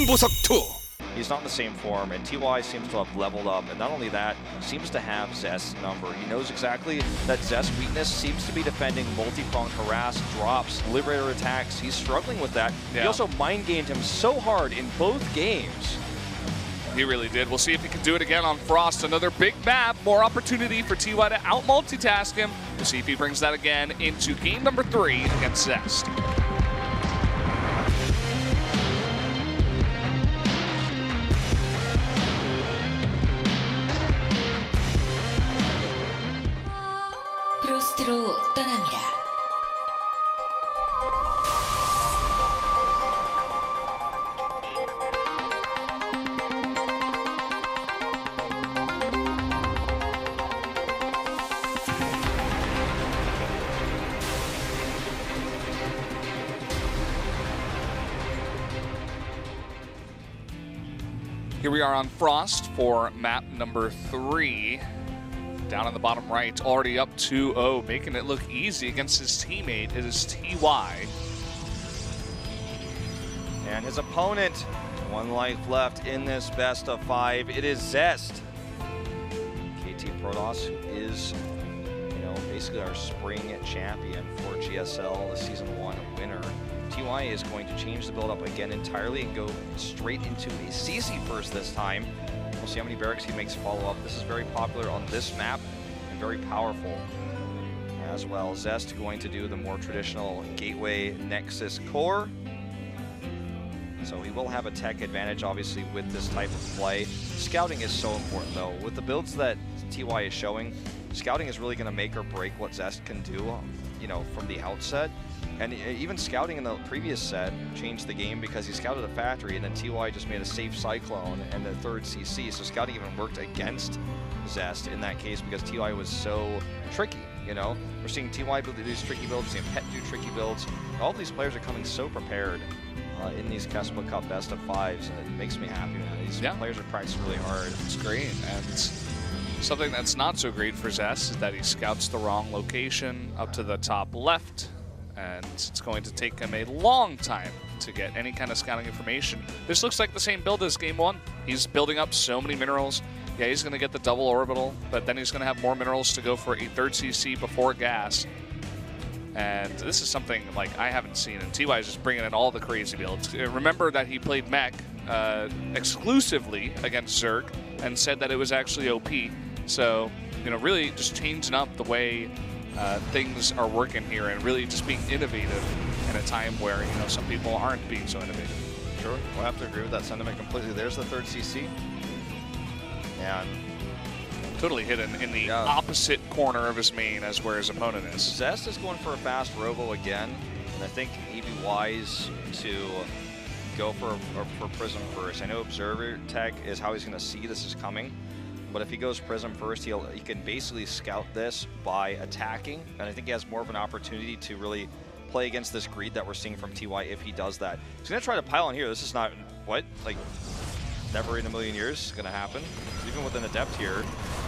신보석 2. He's not in the same form, and TY seems to have leveled up, and not only that, seems to have Zest's number. He knows exactly that Zest's weakness seems to be defending multi-pronged harass, drops, liberator attacks. He's struggling with that. Yeah. He also mind-gamed him so hard in both games. He really did. We'll see if he can do it again on Frost. Another big map, more opportunity for TY to out-multitask him. We'll see if he brings that again into game number 3 against Zest. 프로스트로 떠납니다. Here we are on Frost for map number 3. Down on the bottom right, already up 2-0, making it look easy against his teammate. It is TY. And his opponent, 1 life left in this best of 5. It is Zest. KT Protoss is, basically our spring champion for GSL, the Season 1 winner. TY is going to change the build-up again entirely and go straight into a CC first this time. We'll see how many barracks he makes follow up. This is very popular on this map and very powerful as well. Zest going to do the more traditional Gateway Nexus core. So he will have a tech advantage, obviously, with this type of play. Scouting is so important, though. With the builds that TY is showing, scouting is really going to make or break what Zest can do, from the outset. And even scouting in the previous set changed the game because he scouted a factory and then TY just made a safe Cyclone and the 3rd CC. So scouting even worked against Zest in that case because TY was so tricky, We're seeing TY do these tricky builds, we're seeing Pet do tricky builds. All of these players are coming so prepared in these KeSPA Cup best of 5s, and it makes me happy, man. These players are practicing really hard. It's great, and something that's not so great for Zest is that he scouts the wrong location up to the top left. And it's going to take him a long time to get any kind of scouting information. This looks like the same build as game 1. He's building up so many minerals. Yeah, he's going to get the double orbital, but then he's going to have more minerals to go for a 3rd CC before gas. And this is something like I haven't seen, and TY is just bringing in all the crazy builds. Remember that he played mech exclusively against Zerg and said that it was actually OP. So, really just changing up the way things are working here and really just being innovative in a time where, some people aren't being so innovative. Sure, we'll have to agree with that sentiment completely. There's the 3rd CC. And totally hidden in the opposite corner of his main as where his opponent is. Zest is going for a fast robo again, and I think he'd be wise to go for Prism first. I know Observer Tech is how he's going to see this is coming. But if he goes Prism first, he can basically scout this by attacking, and I think he has more of an opportunity to really play against this greed that we're seeing from TY if he does that. He's going to try to pile on here. This is not, never in a million years going to happen, even with an Adept here.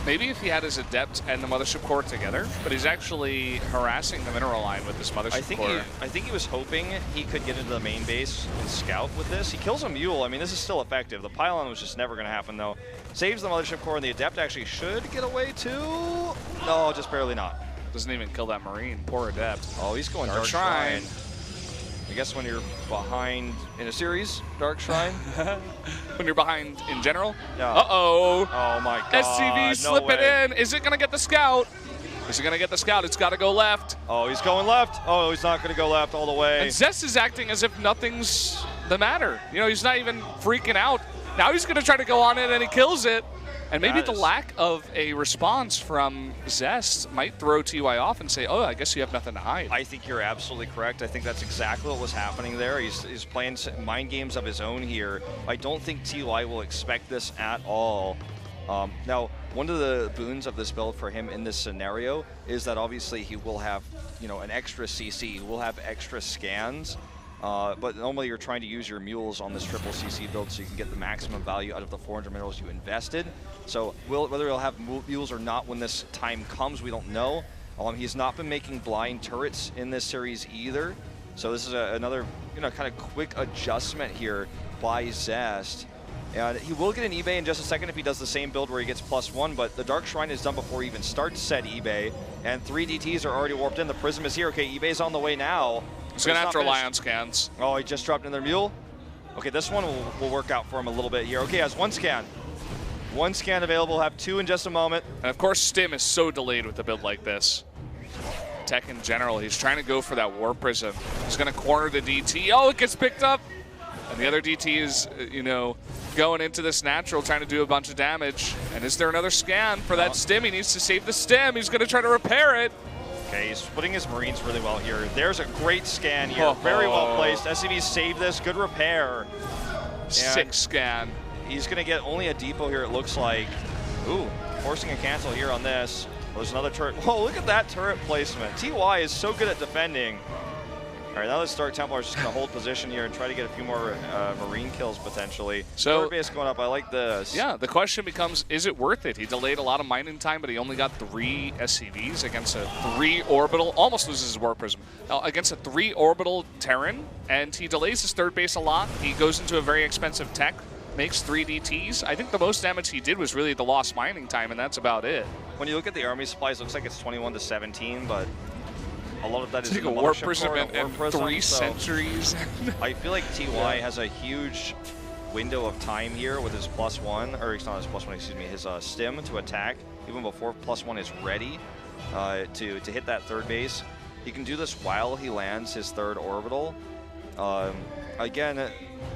Maybe if he had his Adept and the Mothership Core together, but he's actually harassing the mineral line with this Mothership Core. I think he was hoping he could get into the main base and scout with this. He kills a Mule. I mean, this is still effective. The pylon was just never going to happen, though. Saves the Mothership Core, and the Adept actually should get away, too. No, just barely not. Doesn't even kill that Marine. Poor Adept. Oh, he's going Dark Shrine. I guess when you're behind in a series, Dark Shrine. When you're behind in general? Yeah. Uh-oh. Oh, my God. SCV slipping in. Is it going to get the scout? Is he going to get the scout? It's got to go left. Oh, he's going left. Oh, he's not going to go left all the way. And Zest is acting as if nothing's the matter. He's not even freaking out. Now he's going to try to go on it, and he kills it. And maybe the lack of a response from Zest might throw TY off and say, oh, I guess you have nothing to hide. I think you're absolutely correct. I think that's exactly what was happening there. He's playing mind games of his own here. I don't think TY will expect this at all. Now, one of the boons of this build for him in this scenario is that obviously he will have, an extra CC. He will have extra scans. But normally you're trying to use your mules on this triple CC build so you can get the maximum value out of the 400 minerals you invested. So whether he'll have mules or not when this time comes, we don't know. He's not been making blind turrets in this series either. So this is another kind of quick adjustment here by Zest. And he will get an eBay in just a second if he does the same build where he gets +1, but the Dark Shrine is done before he even starts said eBay, and 3 DTs are already warped in. The Prism is here. Okay, eBay's on the way now. He's going to have to rely on scans. Oh, he just dropped in their mule? Okay, this one will work out for him a little bit here. Okay, has 1 scan. 1 scan available, have 2 in just a moment. And of course, Stim is so delayed with a build like this. Tech in general, he's trying to go for that War Prism. He's going to corner the DT. Oh, it gets picked up. And the other DT is, you know, going into this natural, trying to do a bunch of damage. And is there another scan for that Stim? He needs to save the Stim. He's going to try to repair it. Okay, he's putting his Marines really well here. There's a great scan here. Very well placed. SCV saved this. Good repair. 6 scan. He's going to get only a depot here, it looks like. Ooh, forcing a cancel here on this. There's another turret. Whoa, look at that turret placement. TY is so good at defending. All right, now this Dark Templar is just going to hold position here and try to get a few more Marine kills potentially. So, third base going up. I like this. Yeah, the question becomes, is it worth it? He delayed a lot of mining time, but he only got 3 SCVs against a 3 orbital. Almost loses his War Prism. Against a 3 orbital Terran, and he delays his third base a lot. He goes into a very expensive tech, makes 3 DTs. I think the most damage he did was really the lost mining time, and that's about it. When you look at the army supplies, it looks like it's 21 to 17, but a lot of that is a War Prism and 3 centuries. I feel like TY has a huge window of time here with his +1, or it's not his +1, excuse me, his Stim to attack, even before +1 is ready to hit that third base. He can do this while he lands his 3rd orbital. Again,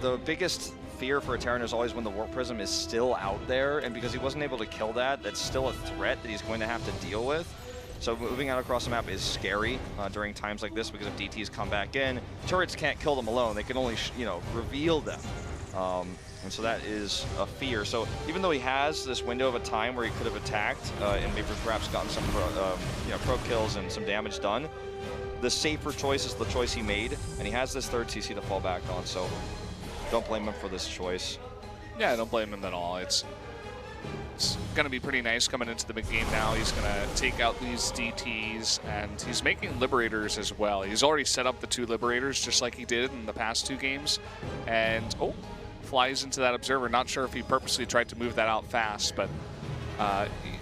the biggest fear for a Terran is always when the Warp Prism is still out there, and because he wasn't able to kill that, that's still a threat that he's going to have to deal with. So moving out across the map is scary during times like this, because if DTs come back in, turrets can't kill them alone. They can only, reveal them. And so that is a fear. So even though he has this window of a time where he could have attacked and maybe perhaps gotten some pro kills and some damage done, the safer choice is the choice he made, and he has this 3rd CC to fall back on. So don't blame him for this choice. Yeah, don't blame him at all. It's going to be pretty nice coming into the big game now. He's going to take out these DTs, and he's making Liberators as well. He's already set up the 2 Liberators just like he did in the past 2 games. And, flies into that Observer. Not sure if he purposely tried to move that out fast, but,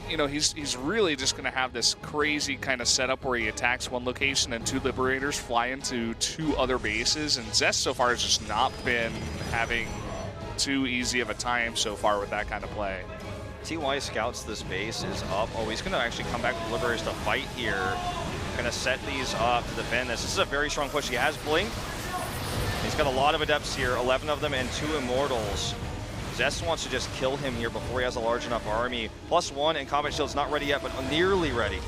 he's really just going to have this crazy kind of setup where he attacks 1 location and 2 Liberators fly into 2 other bases. And Zest so far has just not been having too easy of a time so far with that kind of play. TY scouts this base, is up. Oh, he's going to actually come back with Liberators to fight here. Going to set these up to defend this. This is a very strong push. He has Blink. He's got a lot of Adepts here, 11 of them and 2 Immortals. Zest wants to just kill him here before he has a large enough army. +1 and Combat Shield's not ready yet, but nearly ready.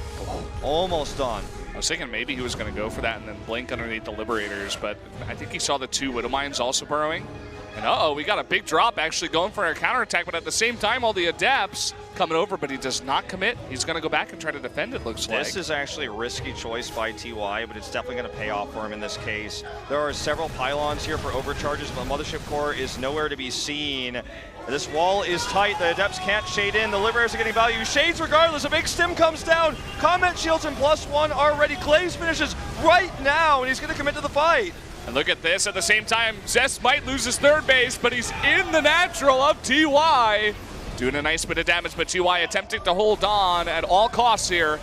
Almost done. I was thinking maybe he was going to go for that and then blink underneath the Liberators, but I think he saw the 2 Widow Mines also burrowing. And we got a big drop actually going for a counterattack, but at the same time, all the Adepts coming over, but he does not commit. He's going to go back and try to defend, it looks like. This is actually a risky choice by TY, but it's definitely going to pay off for him in this case. There are several pylons here for overcharges, but the Mothership Core is nowhere to be seen. This wall is tight. The Adepts can't shade in. The Liberators are getting value. Shades regardless. A big Stim comes down. Combat Shields and +1 are ready. Glaze finishes right now, and he's going to commit to the fight. And look at this, at the same time, Zest might lose his 3rd base, but he's in the natural of TY. Doing a nice bit of damage, but TY attempting to hold on at all costs here.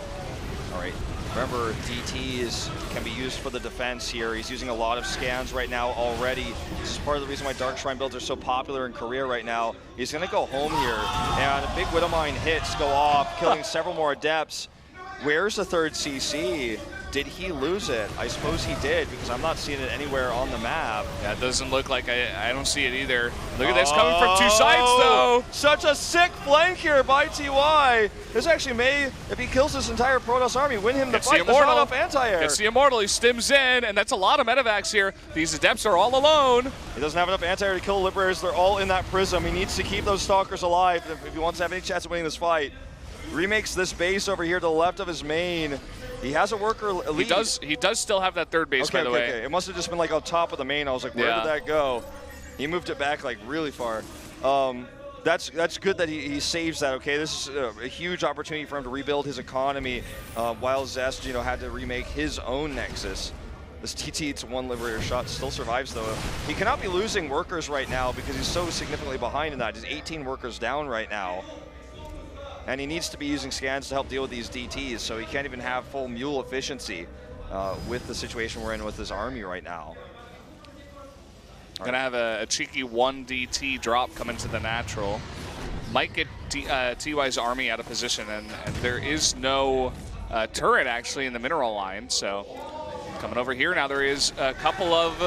All right, remember, DTs can be used for the defense here. He's using a lot of scans right now already. This is part of the reason why Dark Shrine builds are so popular in Korea right now. He's gonna go home here, and a big Widowmine hits go off, killing several more Adepts. Where's the 3rd CC? Did he lose it? I suppose he did, because I'm not seeing it anywhere on the map. Yeah, it doesn't look like I don't see it either. Look at this coming from 2 sides, though. Such a sick flank here by TY. This actually may, if he kills this entire Protoss army, win him the fight. There's not enough anti-air. It's the Immortal. He stims in, and that's a lot of medevacs here. These Adepts are all alone. He doesn't have enough anti-air to kill Liberators. They're all in that Prism. He needs to keep those Stalkers alive if he wants to have any chance of winning this fight. Remakes this base over here to the left of his main. He has a worker lead. He does still have that 3rd base, by the way. Okay. It must have just been like on top of the main. I was like, where did that go? He moved it back like really far. That's good that he saves that, okay? This is a huge opportunity for him to rebuild his economy while Zest, had to remake his own Nexus. This TT to 1 Liberator shot still survives, though. He cannot be losing workers right now because he's so significantly behind in that. He's 18 workers down right now. And he needs to be using scans to help deal with these DTs, so he can't even have full mule efficiency with the situation we're in with his army right now. Gonna have a cheeky 1 DT drop coming to the natural. Might get TY's army out of position, and there is no turret actually in the mineral line, so coming over here now there is a couple of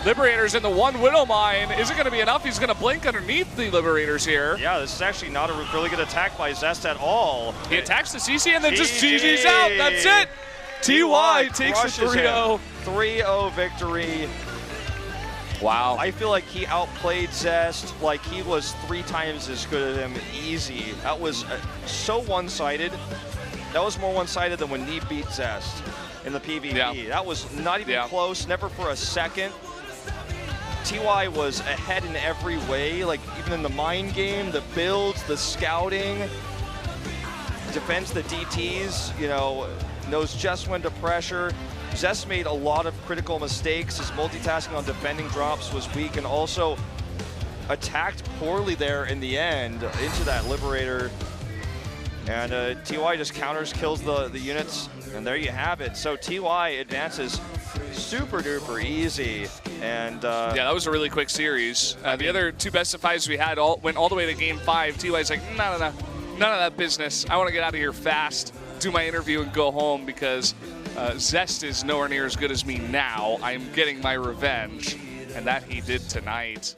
Liberators in the 1 Widow Mine. Is it gonna be enough? He's gonna blink underneath the Liberators here. Yeah, this is actually not a really good attack by Zest at all. He attacks the CC and then just GG's out, that's it! TY takes the 3-0. 3-0 victory. Wow. I feel like he outplayed Zest, like he was 3 times as good as him, easy. That was so one-sided. That was more one-sided than when Neeb beat Zest in the PvP. Yeah. That was not even close, never for a second. TY was ahead in every way, like even in the mind game, the builds, the scouting, defends the DTs, you know, knows just when to pressure. Zest made a lot of critical mistakes. His multitasking on defending drops was weak, and also attacked poorly there in the end into that Liberator. And TY just counters, kills the units, and there you have it. So TY advances super duper easy. And yeah, that was a really quick series. The other 2 best of 5s we had went all the way to game 5. TY's like, no, none of that business. I want to get out of here fast, do my interview, and go home because Zest is nowhere near as good as me now. I'm getting my revenge, and that he did tonight.